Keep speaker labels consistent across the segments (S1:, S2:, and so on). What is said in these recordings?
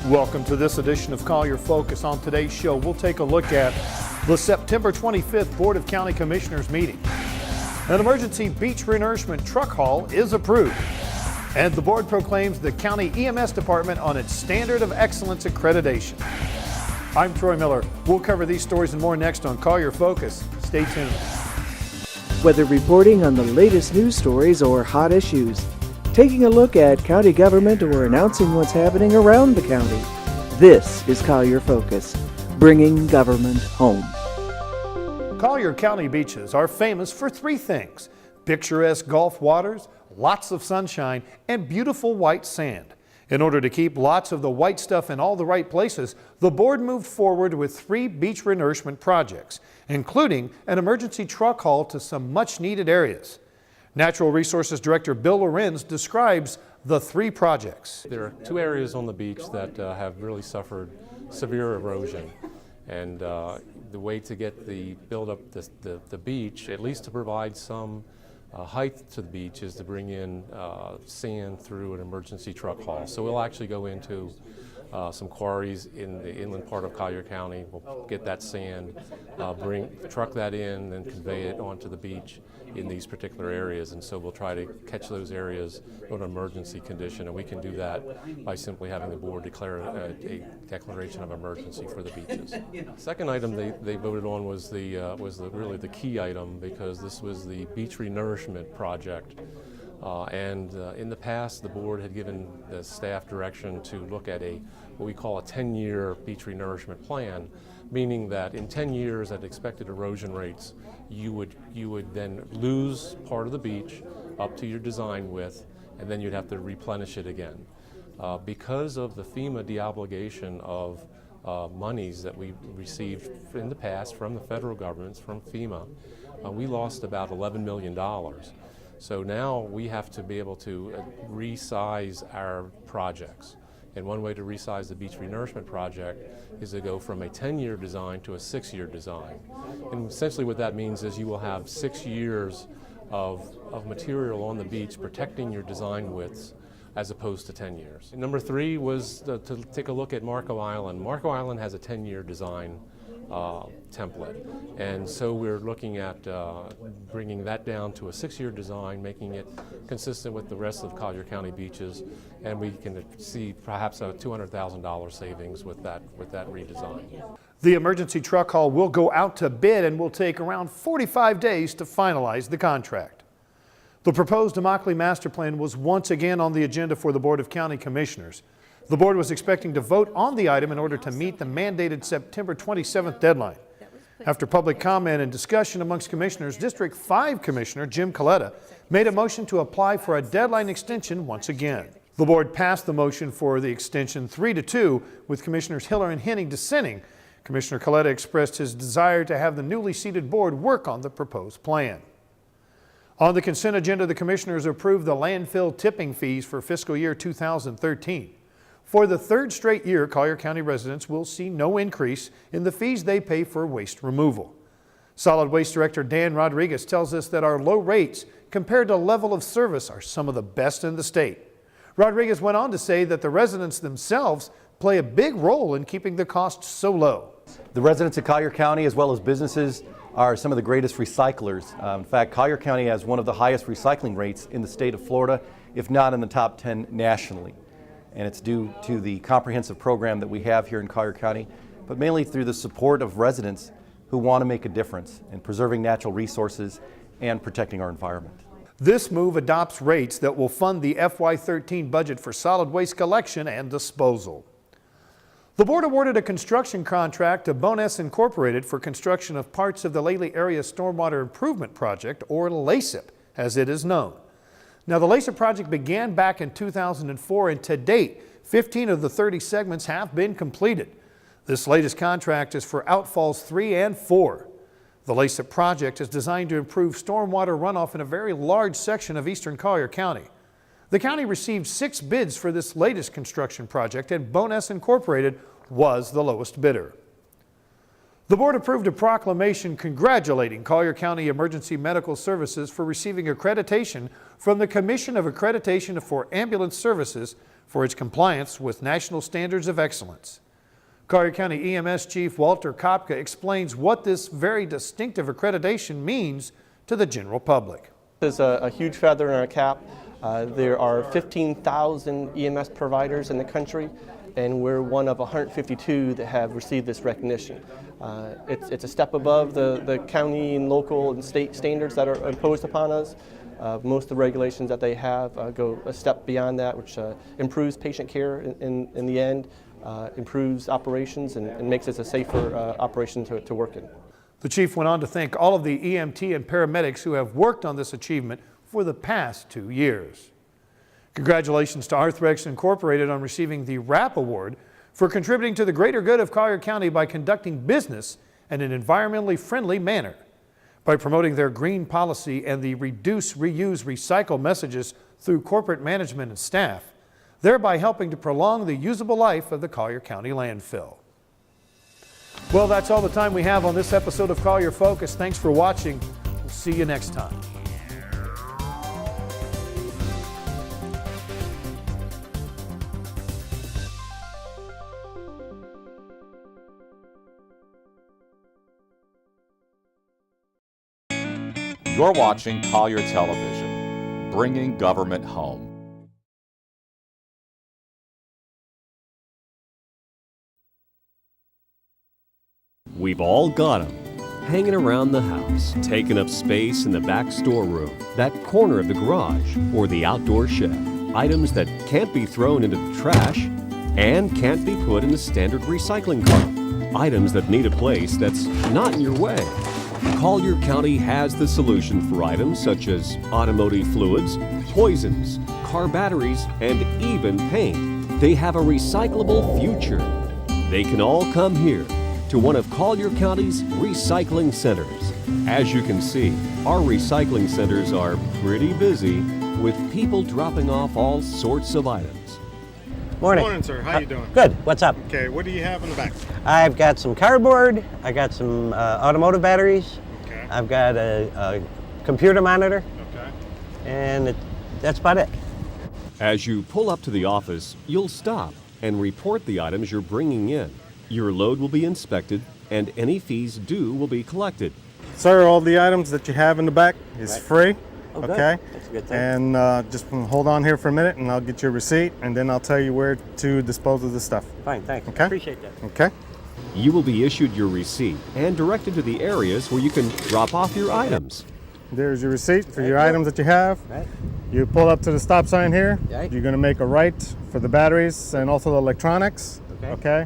S1: Welcome to this edition of Collier Focus. On today's show, we'll take a look at the September 25th Board of County Commissioners meeting. An emergency beach renourishment truck haul is approved. And the board proclaims the county EMS department on its Standard of Excellence accreditation. I'm Troy Miller. We'll cover these stories and more next on Collier Focus. Stay tuned.
S2: Whether reporting on the latest news stories or hot issues, taking a look at county government or announcing what's happening around the county, this is Collier Focus, bringing government home.
S1: Collier County beaches are famous for three things: picturesque Gulf waters, lots of sunshine, and beautiful white sand. In order to keep lots of the white stuff in all the right places, the board moved forward with 3 beach renourishment projects, including an emergency truck haul to some much-needed areas. Natural Resources Director Bill Lorenz describes the 3 projects.
S3: There are 2 areas on the beach that have really suffered severe erosion, and the way to get the build up the beach, at least to provide some height to the beach, is to bring in sand through an emergency truck haul. So we'll actually go into some quarries in the inland part of Collier County. We'll get that sand, truck that in, and convey it onto the beach in these particular areas. And so we'll try to catch those areas on an emergency condition, and we can do that by simply having the board declare a declaration of emergency for the beaches. Second item they voted on was really the key item, because this was the beach renourishment project. In the past, the board had given the staff direction to look at what we call a 10-year beach renourishment plan, meaning that in 10 years at expected erosion rates, you would then lose part of the beach up to your design width, and then you'd have to replenish it again. Because of the FEMA deobligation of monies that we received in the past from the federal governments, from FEMA, we lost about $11 million. So now we have to be able to resize our projects. And one way to resize the beach renourishment project is to go from a 10-year design to a 6-year design. And essentially what that means is you will have 6 years of material on the beach protecting your design widths, as opposed to 10 years. And number 3 was to take a look at Marco Island. Marco Island has a 10-year design template, and so we're looking at bringing that down to a 6-year design, making it consistent with the rest of Collier County beaches, and we can see perhaps a $200,000 savings with that redesign.
S1: The emergency truck haul will go out to bid and will take around 45 days to finalize the contract. The proposed Immokalee Master Plan was once again on the agenda for the Board of County Commissioners. The board was expecting to vote on the item in order to meet the mandated September 27th deadline. After public comment and discussion amongst commissioners, District 5 Commissioner Jim Coletta made a motion to apply for a deadline extension once again. The board passed the motion for the extension 3-2, with Commissioners Hiller and Henning dissenting. Commissioner Coletta expressed his desire to have the newly seated board work on the proposed plan. On the consent agenda, the commissioners approved the landfill tipping fees for fiscal year 2013. For the 3rd straight year, Collier County residents will see no increase in the fees they pay for waste removal. Solid Waste Director Dan Rodriguez tells us that our low rates compared to level of service are some of the best in the state. Rodriguez went on to say that the residents themselves play a big role in keeping the costs so low.
S4: The residents of Collier County, as well as businesses, are some of the greatest recyclers. In fact, Collier County has one of the highest recycling rates in the state of Florida, if not in the top 10 nationally. And it's due to the comprehensive program that we have here in Collier County, but mainly through the support of residents who want to make a difference in preserving natural resources and protecting our environment.
S1: This move adopts rates that will fund the FY13 budget for solid waste collection and disposal. The board awarded a construction contract to Bones Incorporated for construction of parts of the Lely Area Stormwater Improvement Project, or LASIP, as it is known. Now, the LASIP project began back in 2004, and to date, 15 of the 30 segments have been completed. This latest contract is for outfalls 3 and 4. The LASIP project is designed to improve stormwater runoff in a very large section of eastern Collier County. The county received 6 bids for this latest construction project, and Bones Incorporated was the lowest bidder. The board approved a proclamation congratulating Collier County Emergency Medical Services for receiving accreditation from the Commission of Accreditation for Ambulance Services for its compliance with national standards of excellence. Collier County EMS Chief Walter Kopka explains what this very distinctive accreditation means to the general public.
S5: This is a huge feather in our cap. There are 15,000 EMS providers in the country, and we're one of 152 that have received this recognition. It's a step above the county and local and state standards that are imposed upon us. Most of the regulations that they have go a step beyond that, which improves patient care in the end, improves operations, and makes it a safer operation to work in.
S1: The chief went on to thank all of the EMT and paramedics who have worked on this achievement for the past 2 years. Congratulations to Arthrex Incorporated on receiving the RAP Award for contributing to the greater good of Collier County by conducting business in an environmentally friendly manner. By promoting their green policy and the reduce, reuse, recycle messages through corporate management and staff, thereby helping to prolong the usable life of the Collier County landfill. Well, that's all the time we have on this episode of Collier Focus. Thanks for watching. We'll see you next time.
S6: You're watching Collier Television, bringing government home.
S7: We've all got them, hanging around the house, taking up space in the back storeroom, that corner of the garage, or the outdoor shed. Items that can't be thrown into the trash and can't be put in the standard recycling cart. Items that need a place that's not in your way. Collier County has the solution for items such as automotive fluids, poisons, car batteries, and even paint. They have a recyclable future. They can all come here to one of Collier County's recycling centers. As you can see, our recycling centers are pretty busy with people dropping off all sorts of items.
S8: Morning.
S9: Morning, sir. How you doing?
S8: Good. What's up?
S9: Okay, what do you have in the back?
S8: I've got some cardboard. I got some automotive batteries.
S9: Okay.
S8: I've got a computer monitor.
S9: Okay.
S8: And that's about it.
S7: As you pull up to the office, you'll stop and report the items you're bringing in. Your load will be inspected, and any fees due will be collected.
S9: Sir, all the items that you have in the back is free.
S8: Oh, good.
S9: Okay.
S8: That's a good thing.
S9: And just hold on here for a minute, and I'll get your receipt, and then I'll tell you where to dispose of the stuff.
S8: Fine, thanks.
S9: Okay.
S8: Appreciate that.
S9: Okay.
S7: You will be issued your receipt and directed to the areas where you can drop off your items.
S9: There's your receipt for
S8: Thank
S9: your
S8: you.
S9: items that you have.
S8: Right.
S9: You pull up to the stop sign here.
S8: Right.
S9: You're going to make a right for the batteries and also the electronics.
S8: Okay.
S9: Okay.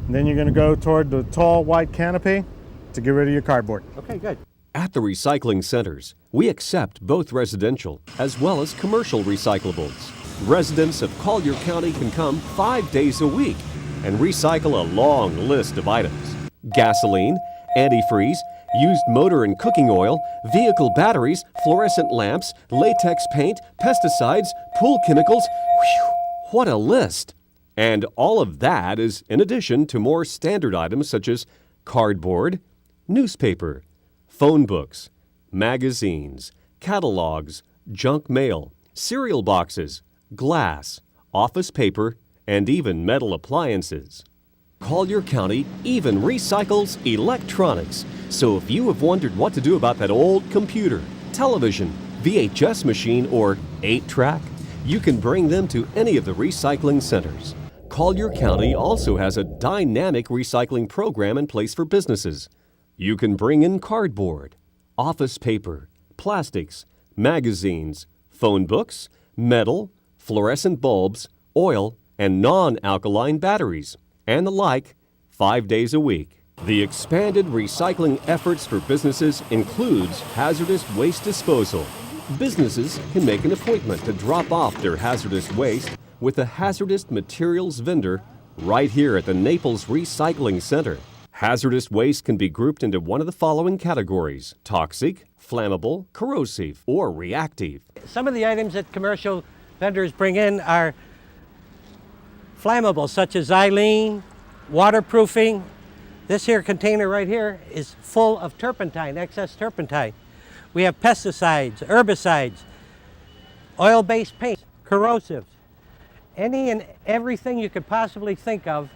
S9: And then you're going to go toward the tall white canopy to get rid of your cardboard.
S8: Okay, good.
S7: At the recycling centers, we accept both residential as well as commercial recyclables. Residents of Collier County can come 5 days a week and recycle a long list of items. Gasoline, antifreeze, used motor and cooking oil, vehicle batteries, fluorescent lamps, latex paint, pesticides, pool chemicals. Whew, what a list! And all of that is in addition to more standard items such as cardboard, newspaper, phone books, magazines, catalogs, junk mail, cereal boxes, glass, office paper, and even metal appliances. Collier County even recycles electronics, so if you have wondered what to do about that old computer, television, VHS machine, or 8-track, you can bring them to any of the recycling centers. Collier County also has a dynamic recycling program in place for businesses. You can bring in cardboard, office paper, plastics, magazines, phone books, metal, fluorescent bulbs, oil, and non-alkaline batteries, and the like, 5 days a week. The expanded recycling efforts for businesses includes hazardous waste disposal. Businesses can make an appointment to drop off their hazardous waste with a hazardous materials vendor right here at the Naples Recycling Center. Hazardous waste can be grouped into one of the following categories: toxic, flammable, corrosive, or reactive.
S8: Some of the items that commercial vendors bring in are flammable, such as xylene, waterproofing. This here container right here is full of turpentine, excess turpentine. We have pesticides, herbicides, oil-based paint, corrosives. any and everything you could possibly think of,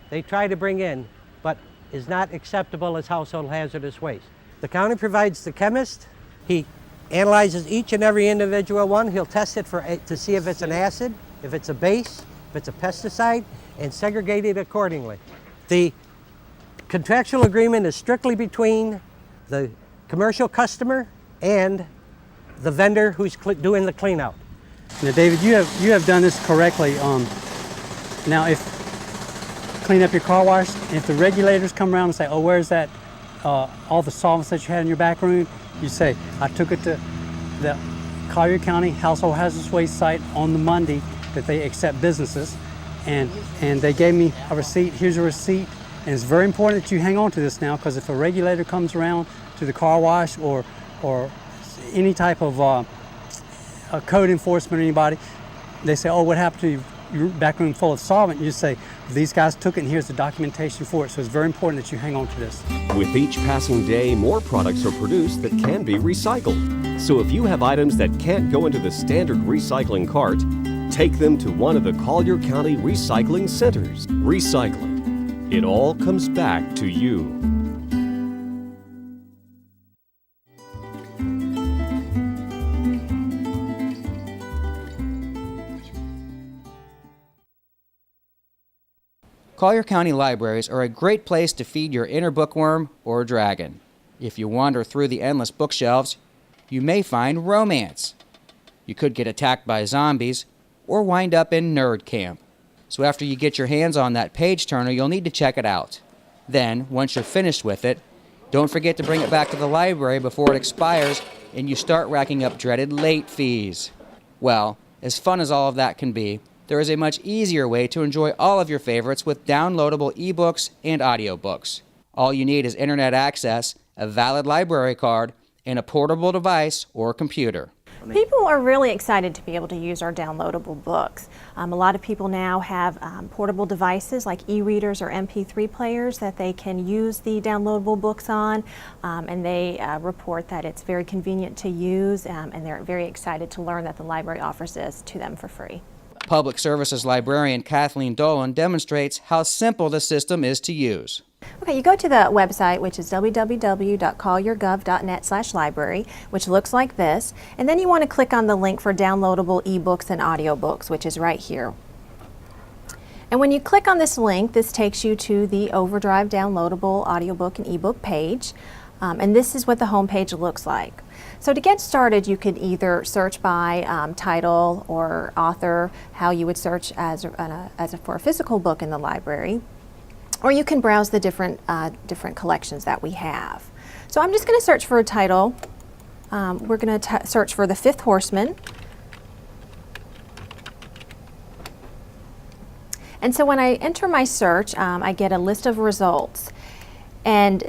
S8: they try to bring in, but is not acceptable as household hazardous waste. The county provides the chemist. He analyzes each and every individual one. He'll test it to see if it's an acid, if it's a base, if it's a pesticide, and segregate it accordingly. The contractual agreement is strictly between the commercial customer and the vendor who's doing the clean out.
S10: Now, David, you have done this correctly. Now, if clean up your car wash, if the regulators come around and say, "Oh, where's that? All the solvents that you had in your back room," you say, "I took it to the Collier County Household Hazardous Waste site on the Monday that they accept businesses, and they gave me a receipt. Here's a receipt." And it's very important that you hang on to this now, because if a regulator comes around to the car wash or any type of a code enforcement or anybody, they say, "Oh, what happened to your back room full of solvent?" You just say, "These guys took it and here's the documentation for it." So it's very important that you hang on to this.
S7: With each passing day, more products are produced that can be recycled. So if you have items that can't go into the standard recycling cart, take them to one of the Collier County recycling centers. Recycle it. It all comes back to you.
S11: Collier County libraries are a great place to feed your inner bookworm or dragon. If you wander through the endless bookshelves, you may find romance. You could get attacked by zombies or wind up in nerd camp. So after you get your hands on that page turner, you'll need to check it out. Then, once you're finished with it, don't forget to bring it back to the library before it expires and you start racking up dreaded late fees. Well, as fun as all of that can be, there is a much easier way to enjoy all of your favorites with downloadable ebooks and audiobooks. All you need is internet access, a valid library card, and a portable device or computer.
S12: People are really excited to be able to use our downloadable books. A lot of people now have portable devices like e-readers or MP3 players that they can use the downloadable books on, and they report that it's very convenient to use, and they're very excited to learn that the library offers this to them for free.
S11: Public Services librarian Kathleen Dolan demonstrates how simple the system is to use.
S12: Okay, you go to the website, which is www.colliergov.net/library, which looks like this, and then you want to click on the link for downloadable ebooks and audiobooks, which is right here. And when you click on this link, this takes you to the Overdrive downloadable audiobook and ebook page, and this is what the home page looks like. So to get started, you could either search by title or author, how you would search for a physical book in the library, or you can browse the different collections that we have. So I'm just going to search for a title. We're going to search for The Fifth Horseman. And so when I enter my search, I get a list of results. And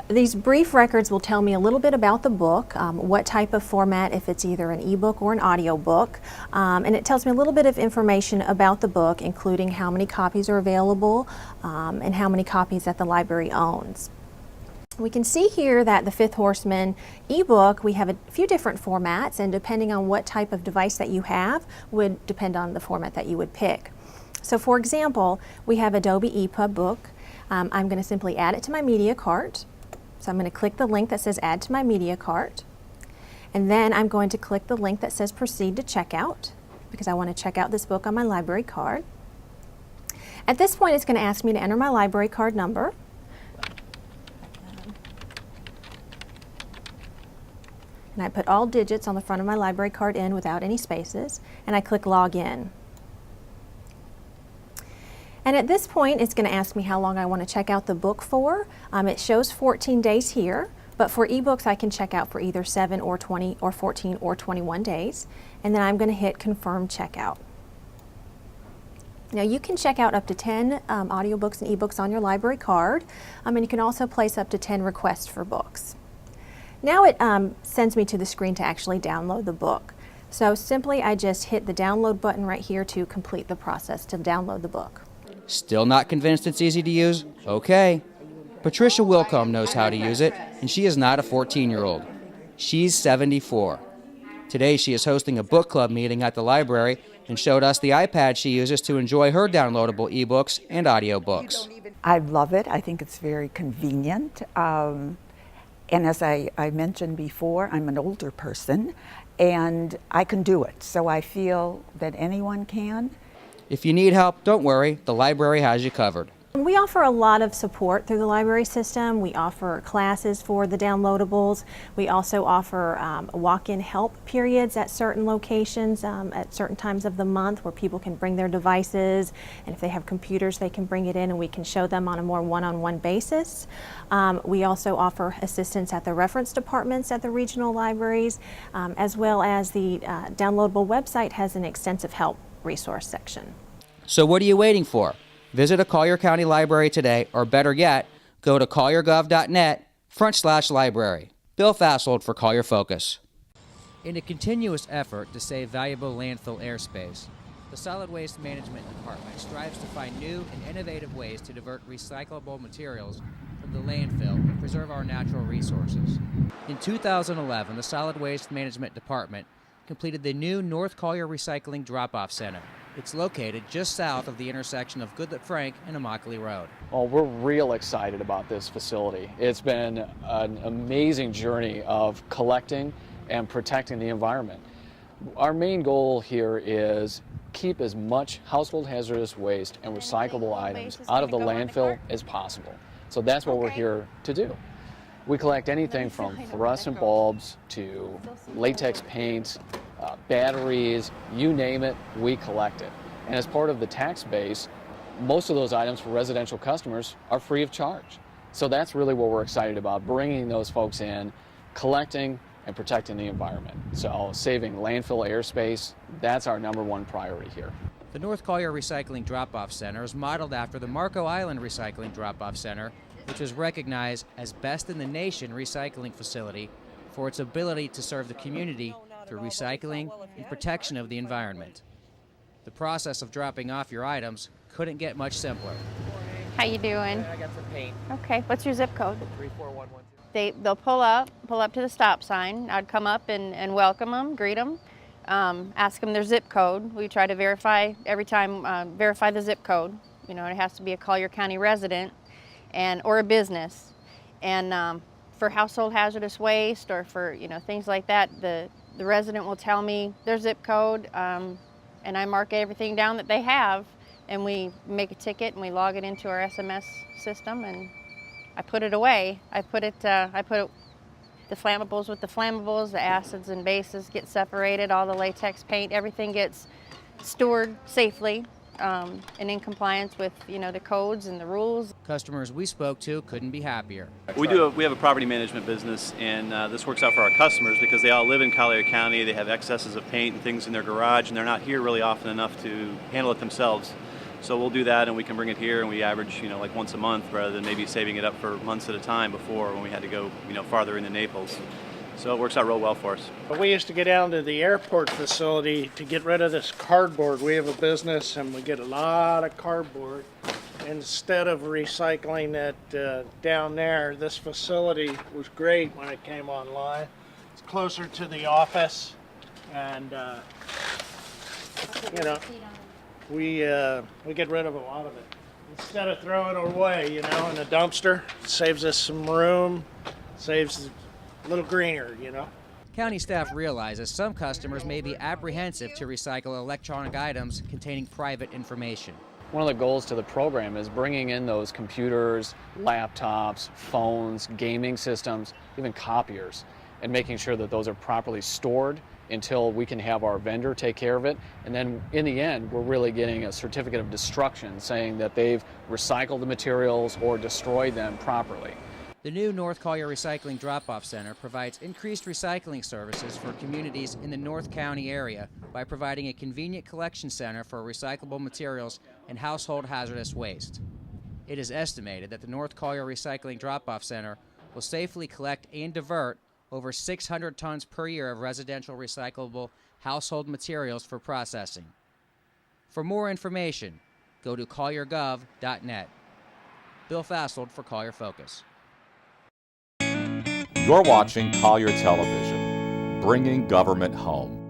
S12: these brief records will tell me a little bit about the book, what type of format, if it's either an ebook or an audiobook, and it tells me a little bit of information about the book, including how many copies are available and how many copies that the library owns. We can see here that the Fifth Horseman ebook, we have a few different formats, and depending on what type of device that you have would depend on the format that you would pick. So for example, we have Adobe EPUB book. I'm going to simply add it to my media cart. So I'm going to click the link that says add to my media cart. And then I'm going to click the link that says proceed to checkout, because I want to check out this book on my library card. At this point, it's going to ask me to enter my library card number. And I put all digits on the front of my library card in without any spaces, and I click log in. And at this point, it's going to ask me how long I want to check out the book for. It shows 14 days here, but for ebooks I can check out for either 7 or 20 or 14 or 21 days. And then I'm going to hit confirm checkout. Now you can check out up to 10 audiobooks and ebooks on your library card, and you can also place up to 10 requests for books. Now it sends me to the screen to actually download the book. So simply I just hit the download button right here to complete the process to download the book.
S11: Still not convinced it's easy to use? Okay. Patricia Wilcombe knows how to use it, and she is not a 14-year-old. She's 74. Today she is hosting a book club meeting at the library and showed us the iPad she uses to enjoy her downloadable ebooks and audiobooks.
S13: I love it. I think it's very convenient. And as I mentioned before, I'm an older person and I can do it. So I feel that anyone can.
S11: If you need help, don't worry, the library has you covered.
S12: We offer a lot of support through the library system. We offer classes for the downloadables. We also offer walk-in help periods at certain locations at certain times of the month where people can bring their devices, and if they have computers they can bring it in and we can show them on a more one-on-one basis. We also offer assistance at the reference departments at the regional libraries, as well as the downloadable website has an extensive help resource section.
S11: So what are you waiting for? Visit a Collier County library today, or better yet, go to colliergov.net/library. Bill Fassold for Collier Focus. In a continuous effort to save valuable landfill airspace, the Solid Waste Management Department strives to find new and innovative ways to divert recyclable materials from the landfill and preserve our natural resources. In 2011, the Solid Waste Management Department completed the new North Collier Recycling Drop-Off Center. It's located just south of the intersection of Goodlett Frank and Immokalee Road.
S14: Well, we're real excited about this facility. It's been an amazing journey of collecting and protecting the environment. Our main goal here is keep as much household hazardous waste and recyclable items out of the landfill as possible. So that's what we're here to do. We collect anything from fluorescent bulbs to latex paints, batteries, you name it, we collect it. And as part of the tax base, most of those items for residential customers are free of charge. So that's really what we're excited about, bringing those folks in, collecting and protecting the environment. So saving landfill airspace, that's our #1 priority here.
S11: The North Collier Recycling Drop-Off Center is modeled after the Marco Island Recycling Drop-Off Center, which was recognized as best in the nation recycling facility for its ability to serve the community through recycling and protection of the environment. The process of dropping off your items couldn't get much simpler.
S15: How you doing?
S16: I got some paint.
S15: Okay, what's your zip code?
S16: 34112.
S15: They'll pull up to the stop sign. I'd come up and welcome them, greet them, ask them their zip code. We try to verify every time, verify the zip code. You know, it has to be a Collier County resident or a business. And for household hazardous waste or for things like that, the resident will tell me their zip code, and I mark everything down that they have, and we make a ticket and we log it into our SMS system, and I put it away. I put the flammables with the flammables, the acids and bases get separated, all the latex paint, everything gets stored safely and in compliance with the codes and the rules.
S11: Customers we spoke to couldn't be happier.
S17: We have a property management business, and this works out for our customers because they all live in Collier County. They have excesses of paint and things in their garage, and they're not here really often enough to handle it themselves. So we'll do that, and we can bring it here, and we average like once a month rather than maybe saving it up for months at a time before when we had to go farther into Naples. So it works out real well for us.
S18: We used to get down to the airport facility to get rid of this cardboard. We have a business and we get a lot of cardboard. Instead of recycling it down there, this facility was great when it came online. It's closer to the office, and we get rid of a lot of it. Instead of throwing it away, in a dumpster, it saves us some room, saves a little greener,
S11: County staff realizes some customers may be apprehensive to recycle electronic items containing private information.
S14: One of the goals to the program is bringing in those computers, laptops, phones, gaming systems, even copiers, and making sure that those are properly stored until we can have our vendor take care of it. And then in the end, we're really getting a certificate of destruction saying that they've recycled the materials or destroyed them properly.
S11: The new North Collier Recycling Drop-Off Center provides increased recycling services for communities in the North County area by providing a convenient collection center for recyclable materials and household hazardous waste. It is estimated that the North Collier Recycling Drop-Off Center will safely collect and divert over 600 tons per year of residential recyclable household materials for processing. For more information, go to colliergov.net. Bill Fassold for Collier Focus.
S6: You're watching Collier Television, bringing government home.